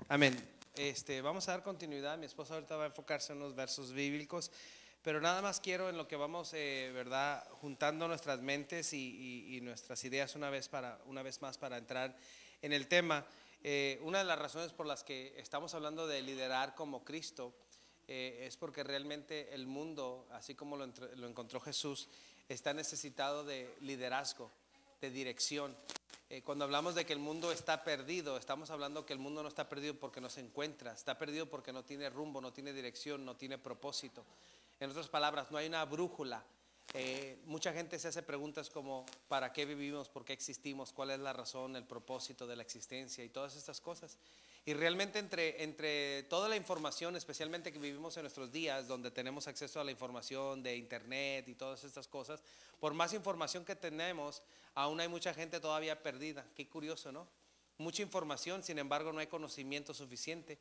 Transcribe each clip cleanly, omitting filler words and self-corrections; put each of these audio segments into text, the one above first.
Amén. Vamos a dar continuidad. Mi esposa ahorita va a enfocarse en unos versos bíblicos, pero nada más quiero en lo que vamos, verdad, juntando nuestras mentes y nuestras ideas una vez más para entrar en el tema. Una de las razones por las que estamos hablando de liderar como Cristo es porque realmente el mundo, así como lo encontró Jesús, está necesitado de liderazgo, de dirección. Cuando hablamos de que el mundo está perdido, estamos hablando que el mundo no está perdido porque no se encuentra, está perdido porque no tiene rumbo, no tiene dirección, no tiene propósito. En otras palabras, no hay una brújula. Mucha gente se hace preguntas como ¿para qué vivimos? ¿Por qué existimos? ¿Cuál es la razón, el propósito de la existencia? Y todas estas cosas. Y realmente entre toda la información, especialmente que vivimos en nuestros días, donde tenemos acceso a la información de internet y todas estas cosas, por más información que tenemos, aún hay mucha gente todavía perdida. Qué curioso, ¿no? Mucha información, sin embargo no hay conocimiento suficiente.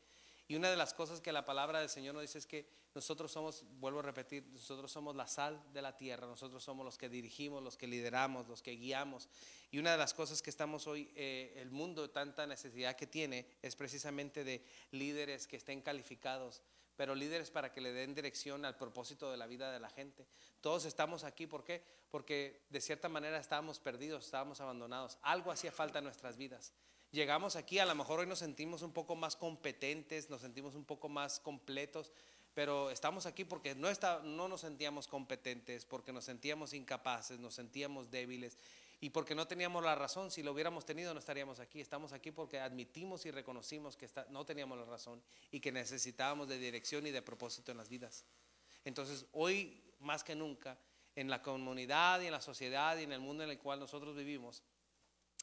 Y una de las cosas que la palabra del Señor nos dice es que nosotros somos, vuelvo a repetir, nosotros somos la sal de la tierra, nosotros somos los que dirigimos, los que lideramos, los que guiamos. Y una de las cosas que estamos hoy, el mundo, tanta necesidad que tiene, es precisamente de líderes que estén calificados, pero líderes para que le den dirección al propósito de la vida de la gente. Todos estamos aquí, ¿por qué? Porque de cierta manera estábamos perdidos, estábamos abandonados. Algo hacía falta en nuestras vidas. Llegamos aquí, a lo mejor hoy nos sentimos un poco más competentes, nos sentimos un poco más completos, pero estamos aquí porque no nos sentíamos competentes, porque nos sentíamos incapaces, nos sentíamos débiles y porque no teníamos la razón. Si lo hubiéramos tenido no estaríamos aquí. Estamos aquí porque admitimos y reconocimos que no teníamos la razón y que necesitábamos de dirección y de propósito en las vidas. Entonces hoy más que nunca, en la comunidad y en la sociedad y en el mundo en el cual nosotros vivimos,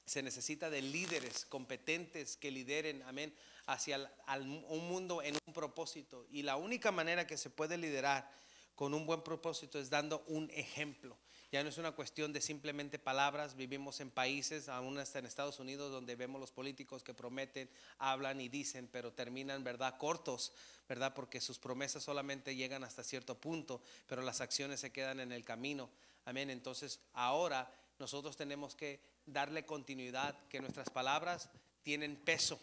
se necesita de líderes competentes que lideren, amén, hacia un mundo en un propósito. Y la única manera que se puede liderar con un buen propósito es dando un ejemplo. Ya no es una cuestión de simplemente palabras. Vivimos en países, aún hasta en Estados Unidos, donde vemos los políticos que prometen, hablan y dicen, pero terminan, verdad, cortos, verdad, porque sus promesas solamente llegan hasta cierto punto, pero las acciones se quedan en el camino. Amén. Entonces ahora nosotros tenemos que darle continuidad, que nuestras palabras tienen peso,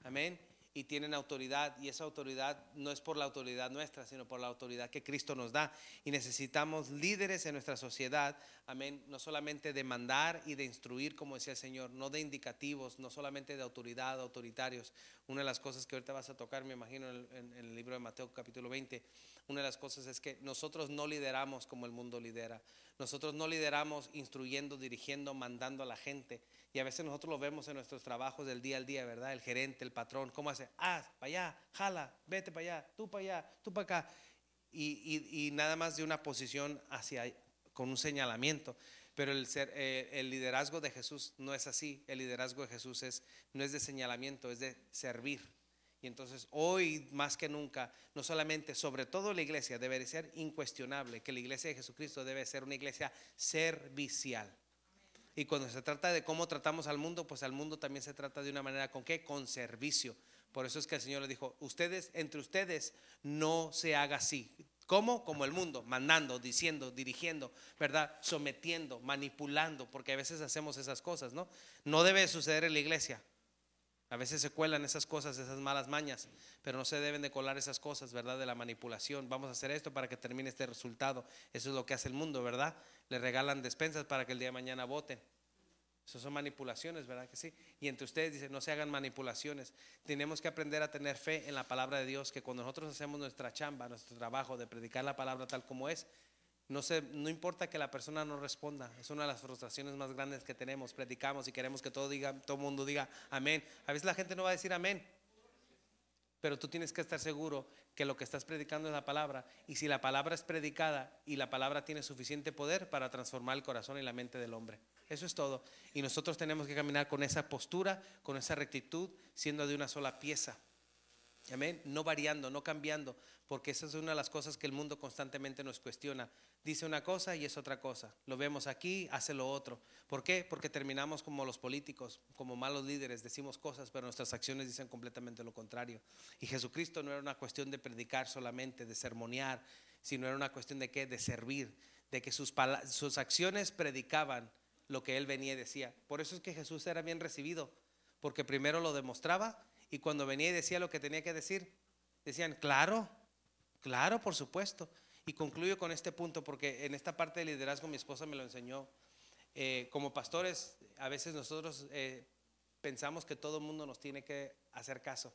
amén, y tienen autoridad, y esa autoridad no es por la autoridad nuestra, sino por la autoridad que Cristo nos da. Y necesitamos líderes en nuestra sociedad, amén, no solamente de mandar y de instruir, como decía el Señor, no de indicativos, no solamente de autoridad, autoritarios. Una de las cosas que ahorita vas a tocar, me imagino, en el libro de Mateo capítulo 20, una de las cosas es que nosotros no lideramos como el mundo lidera. Nosotros no lideramos instruyendo, dirigiendo, mandando a la gente. Y a veces nosotros lo vemos en nuestros trabajos del día al día, ¿verdad? El gerente, el patrón, ¿cómo hace? Para allá, jala, vete para allá, tú para acá. Y nada más de una posición con un señalamiento. Pero el liderazgo de Jesús no es así. El liderazgo de Jesús no es de señalamiento, es de servir. Y entonces hoy más que nunca, no solamente, sobre todo la iglesia, debe ser incuestionable que la iglesia de Jesucristo debe ser una iglesia servicial. Y cuando se trata de cómo tratamos al mundo, pues al mundo también se trata de una manera ¿con qué? Con servicio. Por eso es que el Señor le dijo, entre ustedes no se haga así. ¿Cómo? Como el mundo, mandando, diciendo, dirigiendo, ¿verdad? Sometiendo, manipulando, porque a veces hacemos esas cosas, ¿no? No debe suceder en la iglesia. A veces se cuelan esas cosas, esas malas mañas, pero no se deben de colar esas cosas, ¿verdad? De la manipulación. Vamos a hacer esto para que termine este resultado. Eso es lo que hace el mundo, ¿verdad? Le regalan despensas para que el día de mañana voten. Eso son manipulaciones, ¿verdad que sí? Y entre ustedes dicen, no se hagan manipulaciones. Tenemos que aprender a tener fe en la palabra de Dios, que cuando nosotros hacemos nuestra chamba, nuestro trabajo de predicar la palabra tal como es, no importa que la persona no responda. Es una de las frustraciones más grandes que tenemos. Predicamos y queremos que todo el mundo diga amén. A veces la gente no va a decir amén, pero tú tienes que estar seguro que lo que estás predicando es la palabra. Y si la palabra es predicada y la palabra tiene suficiente poder para transformar el corazón y la mente del hombre. Eso es todo. Y nosotros tenemos que caminar con esa postura, con esa rectitud, siendo de una sola pieza. Amén, no variando, no cambiando, porque esa es una de las cosas que el mundo constantemente nos cuestiona. Dice una cosa y es otra cosa. Lo vemos aquí, hace lo otro. ¿Por qué? Porque terminamos como los políticos, como malos líderes, decimos cosas, pero nuestras acciones dicen completamente lo contrario. Y Jesucristo no era una cuestión de predicar solamente, de sermonear, sino era una cuestión de qué, de servir, de que sus acciones predicaban lo que él venía y decía. Por eso es que Jesús era bien recibido, porque primero lo demostraba Y cuando venía y decía lo que tenía que decir, decían, claro, claro, por supuesto. Y concluyo con este punto porque en esta parte de liderazgo mi esposa me lo enseñó. Como pastores, a veces nosotros pensamos que todo el mundo nos tiene que hacer caso.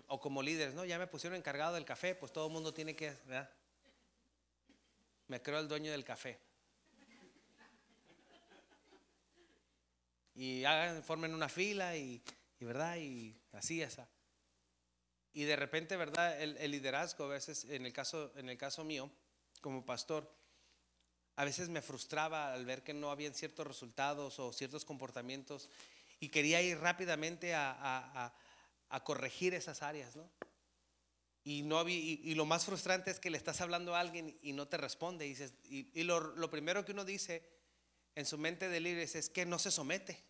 O como líderes, ¿no? Ya me pusieron encargado del café, pues todo el mundo tiene que, ¿verdad? Me creo el dueño del café. Y formen una fila ¿verdad? Y así está. Y de repente, ¿verdad? El liderazgo, a veces, en el caso mío, como pastor, a veces me frustraba al ver que no habían ciertos resultados o ciertos comportamientos y quería ir rápidamente a corregir esas áreas, ¿no? Y lo más frustrante es que le estás hablando a alguien y no te responde. Y lo primero que uno dice en su mente de líder es que no se somete,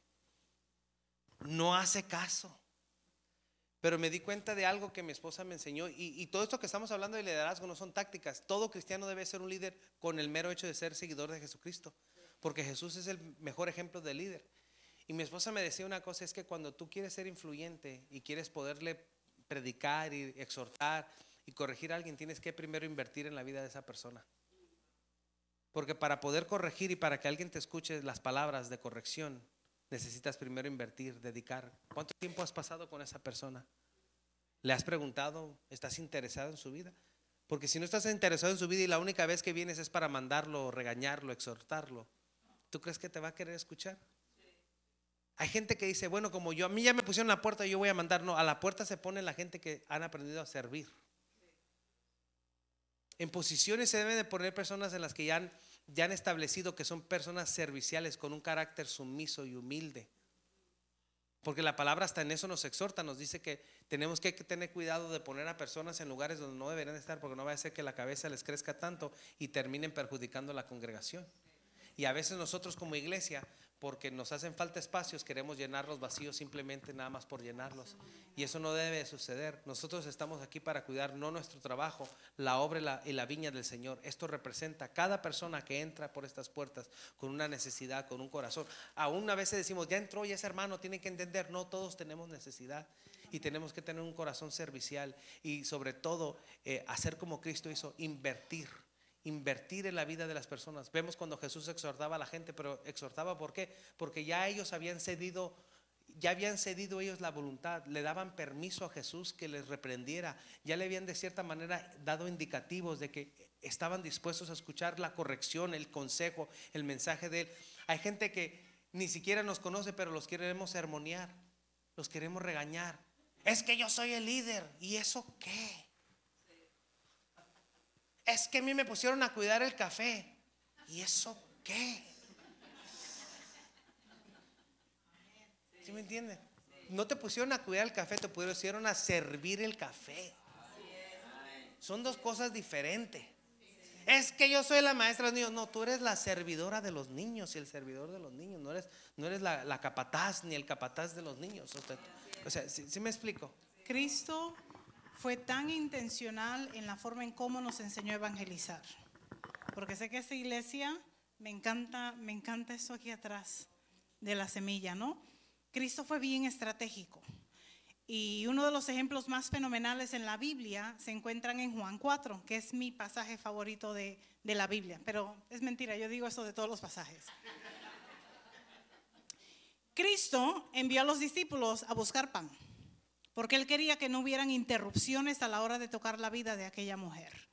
no hace caso. Pero me di cuenta de algo que mi esposa me enseñó, y todo esto que estamos hablando de liderazgo no son tácticas. Todo cristiano debe ser un líder con el mero hecho de ser seguidor de Jesucristo, porque Jesús es el mejor ejemplo de líder. Y mi esposa me decía una cosa, es que cuando tú quieres ser influyente y quieres poderle predicar y exhortar y corregir a alguien, tienes que primero invertir en la vida de esa persona. Porque para poder corregir y para que alguien te escuche las palabras de corrección, necesitas primero invertir, dedicar. ¿Cuánto tiempo has pasado con esa persona? ¿Le has preguntado? ¿Estás interesado en su vida? Porque si no estás interesado en su vida y la única vez que vienes es para mandarlo, regañarlo, exhortarlo, ¿tú crees que te va a querer escuchar? Hay gente que dice, bueno, como a mí ya me pusieron la puerta, yo voy a mandar. No, a la puerta se pone la gente que han aprendido a servir. En posiciones se deben de poner personas en las que ya han establecido que son personas serviciales con un carácter sumiso y humilde. Porque la palabra hasta en eso nos exhorta, nos dice que tenemos que tener cuidado de poner a personas en lugares donde no deberían estar, porque no va a ser que la cabeza les crezca tanto y terminen perjudicando a la congregación. Y a veces nosotros como iglesia, porque nos hacen falta espacios, queremos llenar los vacíos simplemente nada más por llenarlos. Y eso no debe suceder. Nosotros estamos aquí para cuidar no nuestro trabajo, la obra y la viña del Señor. Esto representa a cada persona que entra por estas puertas con una necesidad, con un corazón. Aún a veces decimos, ya entró, ya es hermano, tiene que entender. No, todos tenemos necesidad y tenemos que tener un corazón servicial y sobre todo hacer como Cristo hizo, invertir en la vida de las personas. Vemos cuando Jesús exhortaba a la gente, pero exhortaba ¿por qué? Porque ya ellos habían cedido ellos la voluntad, le daban permiso a Jesús que les reprendiera, ya le habían de cierta manera dado indicativos de que estaban dispuestos a escuchar la corrección, el consejo, el mensaje de Él. Hay gente que ni siquiera nos conoce, pero los queremos sermonear, los queremos regañar. Es que yo soy el líder, ¿y eso qué? Es que a mí me pusieron a cuidar el café, ¿y eso qué? ¿Sí me entienden? No te pusieron a cuidar el café, te pusieron a servir el café. Son dos cosas diferentes. Es que yo soy la maestra de los niños. No, tú eres la servidora de los niños y el servidor de los niños. No eres la capataz ni el capataz de los niños. O sea, ¿sí me explico? Cristo fue tan intencional en la forma en cómo nos enseñó a evangelizar. Porque sé que esta iglesia, me encanta esto aquí atrás de la semilla, ¿no? Cristo fue bien estratégico. Y uno de los ejemplos más fenomenales en la Biblia se encuentran en Juan 4, que es mi pasaje favorito de la Biblia. Pero es mentira, yo digo eso de todos los pasajes. Cristo envió a los discípulos a buscar pan, porque Él quería que no hubieran interrupciones a la hora de tocar la vida de aquella mujer.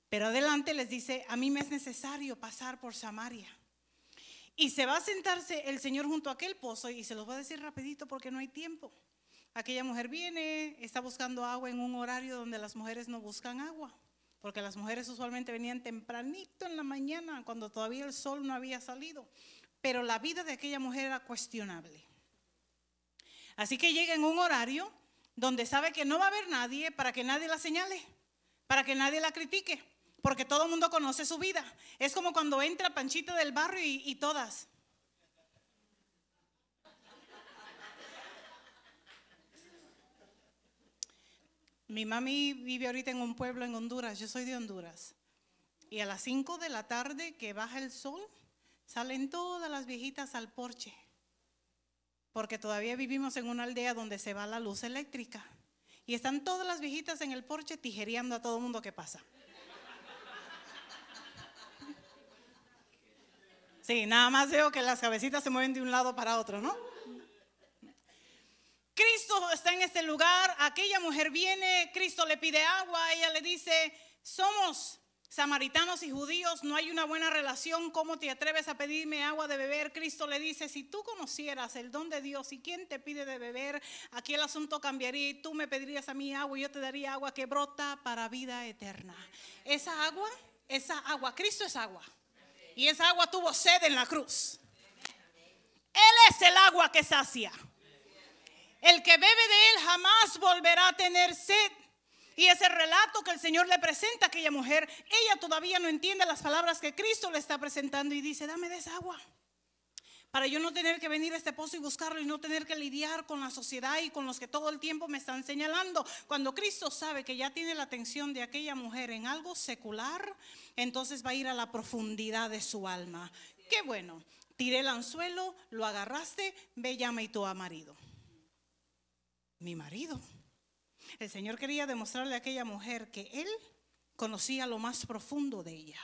Pero adelante les dice, a mí me es necesario pasar por Samaria. Y se va a sentarse el Señor junto a aquel pozo, y se los voy a decir rapidito porque no hay tiempo. Aquella mujer viene, está buscando agua en un horario donde las mujeres no buscan agua, porque las mujeres usualmente venían tempranito en la mañana, cuando todavía el sol no había salido. Pero la vida de aquella mujer era cuestionable. Así que llega en un horario donde sabe que no va a haber nadie para que nadie la señale, para que nadie la critique, porque todo el mundo conoce su vida. Es como cuando entra Panchita del barrio y todas. Mi mami vive ahorita en un pueblo en Honduras, yo soy de Honduras. Y a las 5 de la tarde que baja el sol, salen todas las viejitas al porche. porque todavía vivimos en una aldea donde se va la luz eléctrica. Y están todas las viejitas en el porche tijereando a todo mundo que pasa. Sí, nada más veo que las cabecitas se mueven de un lado para otro, ¿no? Cristo está en este lugar, aquella mujer viene, Cristo le pide agua, ella le dice, somos samaritanos y judíos, no hay una buena relación, ¿cómo te atreves a pedirme agua de beber? Cristo le dice, si tú conocieras el don de Dios y quién te pide de beber, aquí el asunto cambiaría y tú me pedirías a mí agua y yo te daría agua que brota para vida eterna. Esa agua, Cristo es agua y esa agua tuvo sed en la cruz. Él es el agua que sacia. El que bebe de él jamás volverá a tener sed. Y ese relato que el Señor le presenta a aquella mujer, ella todavía no entiende las palabras que Cristo le está presentando y dice, dame de esa agua, para yo no tener que venir a este pozo y buscarlo y no tener que lidiar con la sociedad y con los que todo el tiempo me están señalando. Cuando Cristo sabe que ya tiene la atención de aquella mujer en algo secular, entonces va a ir a la profundidad de su alma. Qué bueno, tiré el anzuelo, lo agarraste, ve, llama y tu marido. Mi marido. El Señor quería demostrarle a aquella mujer que Él conocía lo más profundo de ella.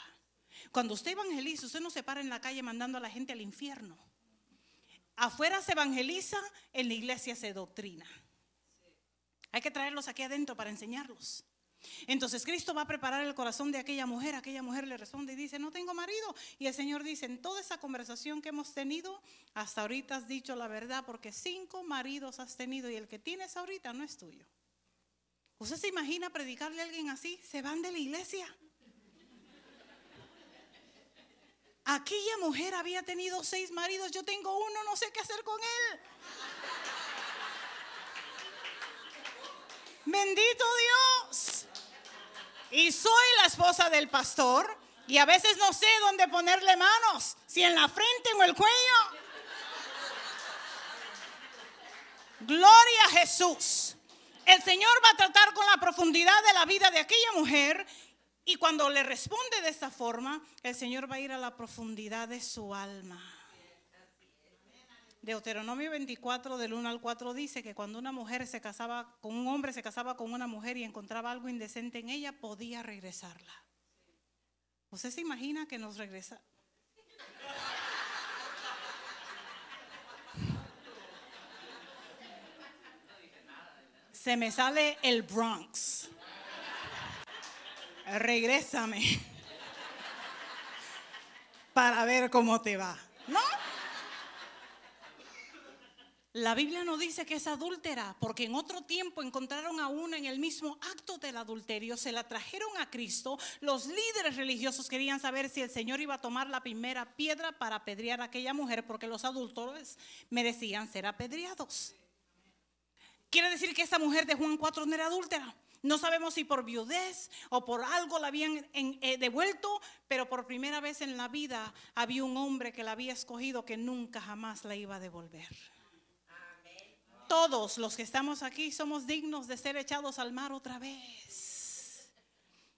Cuando usted evangeliza, usted no se para en la calle mandando a la gente al infierno. Afuera se evangeliza, en la iglesia se doctrina. Hay que traerlos aquí adentro para enseñarlos. Entonces Cristo va a preparar el corazón de aquella mujer le responde y dice, no tengo marido. Y el Señor dice, en toda esa conversación que hemos tenido, hasta ahorita has dicho la verdad, porque 5 maridos has tenido y el que tienes ahorita no es tuyo. ¿Usted se imagina predicarle a alguien así? Se van de la iglesia. Aquella mujer había tenido 6 maridos, yo tengo uno, no sé qué hacer con él. Bendito Dios. Y soy la esposa del pastor y a veces no sé dónde ponerle manos, si en la frente o en el cuello. Gloria a Jesús. El Señor va a tratar con la profundidad de la vida de aquella mujer y cuando le responde de esta forma, el Señor va a ir a la profundidad de su alma. Deuteronomio 24 del 1 al 4 dice que cuando una mujer se casaba con un hombre, se casaba con una mujer y encontraba algo indecente en ella, podía regresarla. ¿Usted se imagina que nos regresa? Se me sale el Bronx. Regrésame para ver cómo te va, ¿no? La Biblia no dice que es adúltera, porque en otro tiempo encontraron a una en el mismo acto del adulterio, se la trajeron a Cristo. Los líderes religiosos querían saber si el Señor iba a tomar la primera piedra para apedrear a aquella mujer, porque los adúlteros merecían ser apedreados. Quiere decir que esa mujer de Juan 4 no era adúltera. No sabemos si por viudez o por algo la habían devuelto, pero por primera vez en la vida había un hombre que la había escogido que nunca jamás la iba a devolver. Todos los que estamos aquí somos dignos de ser echados al mar otra vez.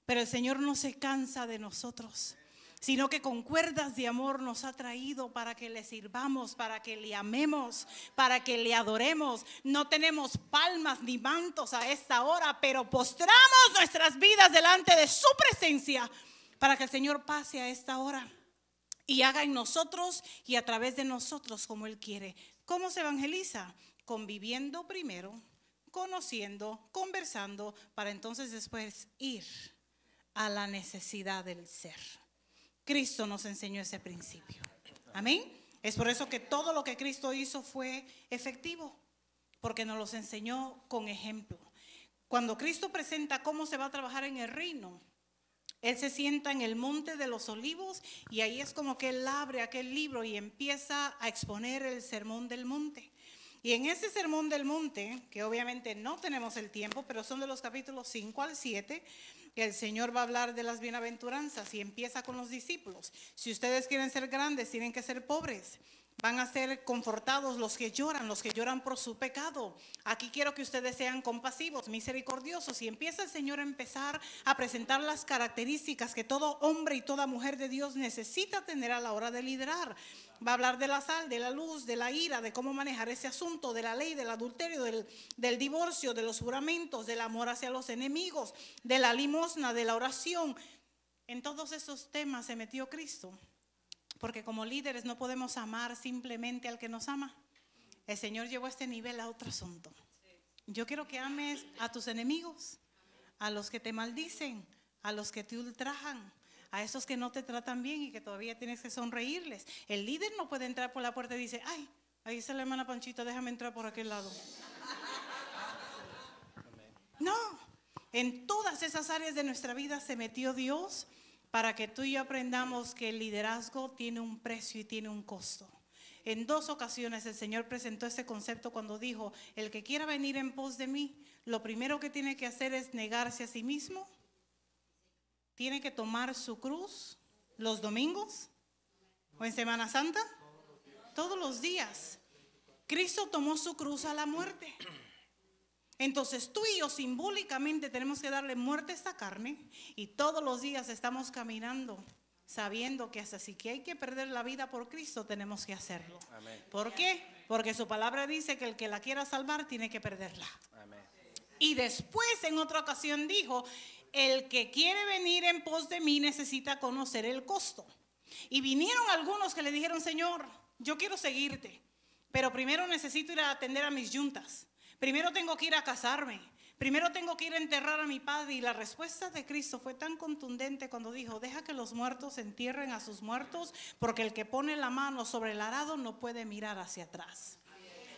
Pero el Señor no se cansa de nosotros, sino que con cuerdas de amor nos ha traído para que le sirvamos, para que le amemos, para que le adoremos. No tenemos palmas ni mantos a esta hora, pero postramos nuestras vidas delante de su presencia para que el Señor pase a esta hora y haga en nosotros y a través de nosotros como Él quiere. ¿Cómo se evangeliza? Conviviendo primero, conociendo, conversando, para entonces después ir a la necesidad del ser. Cristo nos enseñó ese principio. Amén. Es por eso que todo lo que Cristo hizo fue efectivo, porque nos los enseñó con ejemplo. Cuando Cristo presenta cómo se va a trabajar en el reino, Él se sienta en el monte de los olivos y ahí es como que Él abre aquel libro y empieza a exponer el sermón del monte. Y en ese sermón del monte, que obviamente no tenemos el tiempo, pero son de los capítulos 5 al 7, el Señor va a hablar de las bienaventuranzas y empieza con los discípulos. Si ustedes quieren ser grandes, tienen que ser pobres. Van a ser confortados los que lloran por su pecado. Aquí quiero que ustedes sean compasivos, misericordiosos. Y empieza el Señor a empezar a presentar las características que todo hombre y toda mujer de Dios necesita tener a la hora de liderar. va a hablar de la sal, de la luz, de la ira, de cómo manejar ese asunto, de la ley, del adulterio, del divorcio, de los juramentos, del amor hacia los enemigos, de la limosna, de la oración. En todos esos temas se metió Cristo, porque como líderes no podemos amar simplemente al que nos ama. El Señor llevó a este nivel a otro asunto. Yo quiero que ames a tus enemigos, a los que te maldicen, a los que te ultrajan, a esos que no te tratan bien y que todavía tienes que sonreírles. El líder no puede entrar por la puerta y dice, ay, ahí está la hermana Panchita, déjame entrar por aquel lado. No, en todas esas áreas de nuestra vida se metió Dios para que tú y yo aprendamos que el liderazgo tiene un precio y tiene un costo. En 2 ocasiones el Señor presentó ese concepto cuando dijo, el que quiera venir en pos de mí, lo primero que tiene que hacer es negarse a sí mismo. Tiene que tomar su cruz los domingos o en Semana Santa, todos los días. Cristo tomó su cruz a la muerte. Entonces tú y yo simbólicamente tenemos que darle muerte a esta carne y todos los días estamos caminando sabiendo que hasta si que hay que perder la vida por Cristo tenemos que hacerlo. Amén. ¿Por qué? Porque su palabra dice que el que la quiera salvar tiene que perderla. Amén. Y después en otra ocasión dijo, el que quiere venir en pos de mí necesita conocer el costo. Y vinieron algunos que le dijeron, Señor, yo quiero seguirte, pero primero necesito ir a atender a mis yuntas. Primero tengo que ir a casarme. Primero tengo que ir a enterrar a mi padre. Y la respuesta de Cristo fue tan contundente cuando dijo, deja que los muertos entierren a sus muertos, porque el que pone la mano sobre el arado no puede mirar hacia atrás.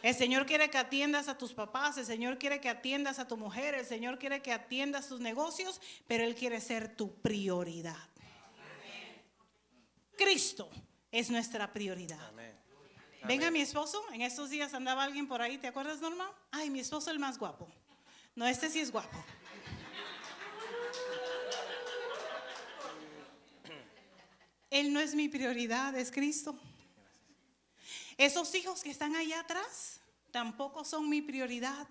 El Señor quiere que atiendas a tus papás, el Señor quiere que atiendas a tu mujer, el Señor quiere que atiendas tus negocios, pero Él quiere ser tu prioridad. Cristo es nuestra prioridad. Amén. Venga mi esposo, en estos días andaba alguien por ahí, ¿te acuerdas, Norma? Ay, mi esposo es el más guapo. No, este sí es guapo. Él no es mi prioridad, es Cristo. Esos hijos que están allá atrás tampoco son mi prioridad,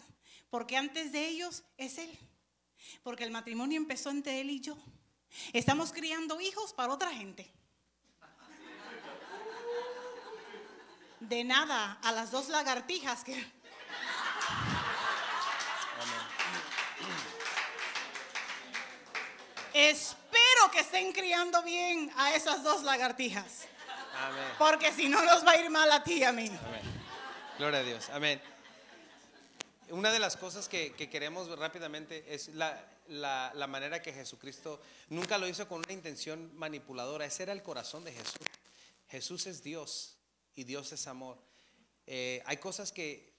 porque antes de ellos es Él. Porque el matrimonio empezó entre Él y yo. Estamos criando hijos para otra gente. De nada a las 2 lagartijas que... Espero que estén criando bien a esas 2 lagartijas. Amén. Porque si no nos va a ir mal a ti y a mí. Amén. Gloria a Dios. Amén. Una de las cosas que queremos rápidamente es la manera que Jesucristo nunca lo hizo con una intención manipuladora. Ese era el corazón de Jesús. Jesús es Dios y Dios es amor. Hay cosas que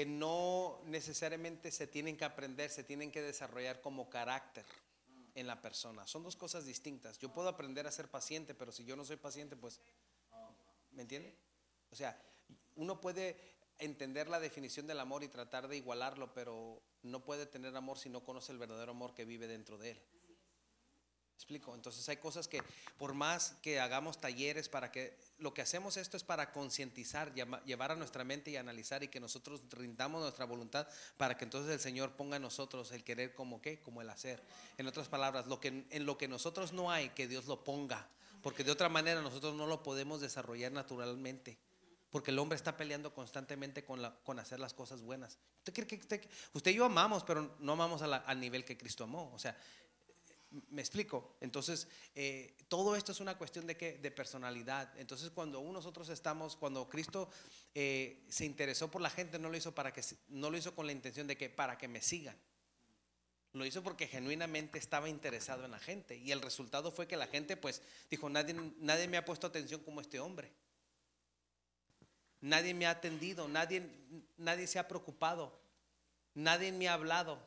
no necesariamente se tienen que aprender, se tienen que desarrollar como carácter en la persona. Son 2 cosas distintas. Yo puedo aprender a ser paciente, pero si yo no soy paciente, pues, ¿me entiende? O sea, uno puede entender la definición del amor y tratar de igualarlo, pero no puede tener amor si no conoce el verdadero amor que vive dentro de él. ¿Explico? Entonces hay cosas que por más que hagamos talleres para que lo que hacemos esto es para concientizar, llevar a nuestra mente y analizar y que nosotros rindamos nuestra voluntad para que entonces el Señor ponga en nosotros el querer como qué, como el hacer. En otras palabras, en lo que nosotros no hay, que Dios lo ponga, porque de otra manera nosotros no lo podemos desarrollar naturalmente. Porque el hombre está peleando constantemente con hacer las cosas buenas. Usted y yo amamos, pero no amamos al nivel que Cristo amó. O sea, ¿me explico? Entonces, todo esto es una cuestión de personalidad. Entonces, cuando Cristo se interesó por la gente, no lo hizo con la intención de que para que me sigan. Lo hizo porque genuinamente estaba interesado en la gente. Y el resultado fue que la gente pues dijo, nadie me ha puesto atención como este hombre. Nadie me ha atendido, nadie se ha preocupado, nadie me ha hablado.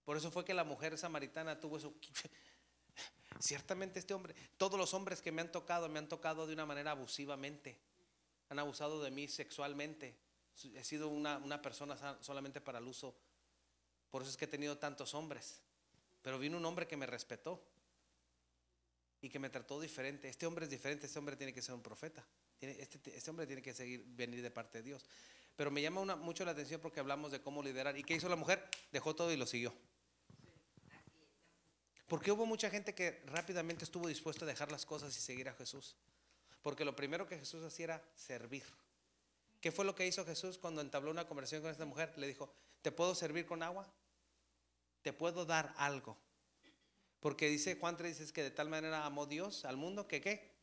Por eso fue que la mujer samaritana tuvo eso. Ciertamente este hombre, todos los hombres que me han tocado de una manera abusivamente. Han abusado de mí sexualmente. He sido una persona solamente para el uso. Por eso es que he tenido tantos hombres. Pero vino un hombre que me respetó y que me trató diferente. Este hombre es diferente, este hombre tiene que ser un profeta. Este hombre tiene que venir de parte de Dios. Pero me llama mucho la atención porque hablamos de cómo liderar. ¿Y qué hizo la mujer? Dejó todo y lo siguió. Porque hubo mucha gente que rápidamente estuvo dispuesta a dejar las cosas y seguir a Jesús. Porque lo primero que Jesús hacía era servir. ¿Qué fue lo que hizo Jesús cuando entabló una conversación con esta mujer? Le dijo, ¿te puedo servir con agua? ¿Te puedo dar algo? Porque dice Juan 3, dice que de tal manera amó Dios al mundo que ¿qué?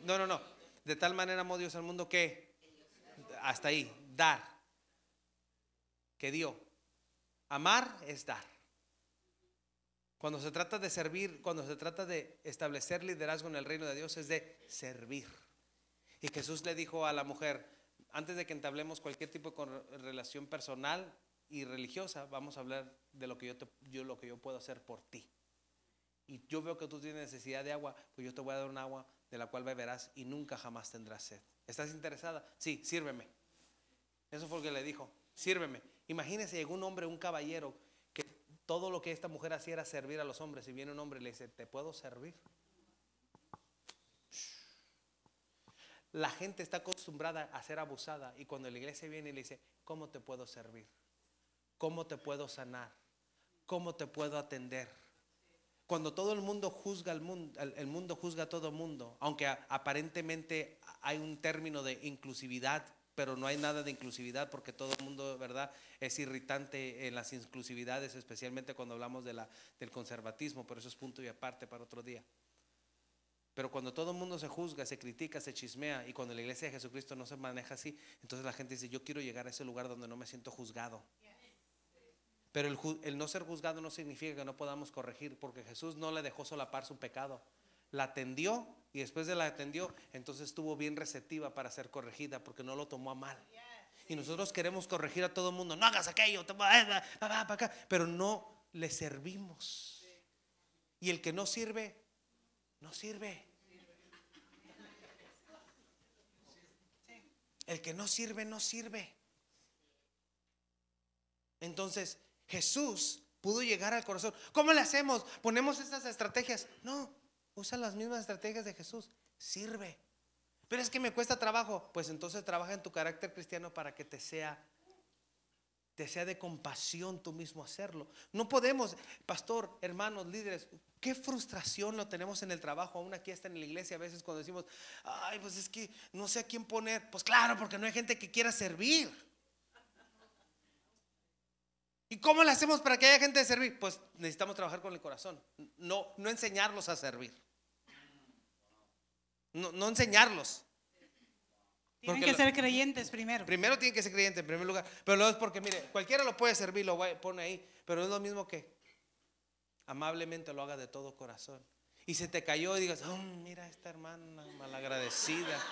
No. De tal manera amó Dios al mundo que hasta ahí, dar. Que dio. Amar es dar. Cuando se trata de servir, cuando se trata de establecer liderazgo en el reino de Dios, es de servir. Y Jesús le dijo a la mujer, antes de que entablemos cualquier tipo de relación personal y religiosa, vamos a hablar de lo que lo que yo puedo hacer por ti. Y yo veo que tú tienes necesidad de agua, pues yo te voy a dar un agua de la cual beberás y nunca jamás tendrás sed. ¿Estás interesada? Sí, sírveme. Eso fue lo que le dijo, sírveme. Imagínese, llegó un hombre, un caballero, que todo lo que esta mujer hacía era servir a los hombres. Y viene un hombre y le dice, ¿te puedo servir? La gente está acostumbrada a ser abusada. Y cuando la iglesia viene y le dice, ¿cómo te puedo servir? ¿Cómo te puedo sanar? ¿Cómo te puedo atender? Cuando todo el mundo juzga al mundo, el mundo juzga a todo el mundo, aunque aparentemente hay un término de inclusividad, pero no hay nada de inclusividad porque todo el mundo, ¿verdad?, es irritante en las inclusividades, especialmente cuando hablamos del conservatismo, pero eso es punto y aparte para otro día. Pero cuando todo el mundo se juzga, se critica, se chismea, y cuando la iglesia de Jesucristo no se maneja así, entonces la gente dice, yo quiero llegar a ese lugar donde no me siento juzgado. Pero el no ser juzgado no significa que no podamos corregir, porque Jesús no le dejó solapar su pecado. La atendió, y después de la atendió, entonces estuvo bien receptiva para ser corregida, porque no lo tomó a mal. Y nosotros queremos corregir a todo el mundo, no hagas aquello, para acá, pero no le servimos. Y el que no sirve, no sirve. El que no sirve, no sirve. Entonces Jesús pudo llegar al corazón. ¿Cómo le hacemos? ¿Ponemos estas estrategias? No, usa las mismas estrategias de Jesús. Sirve. Pero es que me cuesta trabajo. Pues entonces trabaja en tu carácter cristiano para que te sea de compasión tú mismo hacerlo. No podemos, pastor, hermanos, líderes, qué frustración lo tenemos en el trabajo, aún aquí está en la iglesia a veces cuando decimos, ay, pues es que no sé a quién poner. Pues claro, porque no hay gente que quiera servir. ¿Y cómo le hacemos para que haya gente de servir? Pues necesitamos trabajar con el corazón. No enseñarlos a servir. No enseñarlos. Tienen que ser creyentes primero. Primero tienen que ser creyentes en primer lugar. Pero luego es porque, mire, cualquiera lo puede servir, lo pone ahí. Pero es lo mismo que amablemente lo haga de todo corazón. Y se te cayó y digas, oh, mira esta hermana malagradecida.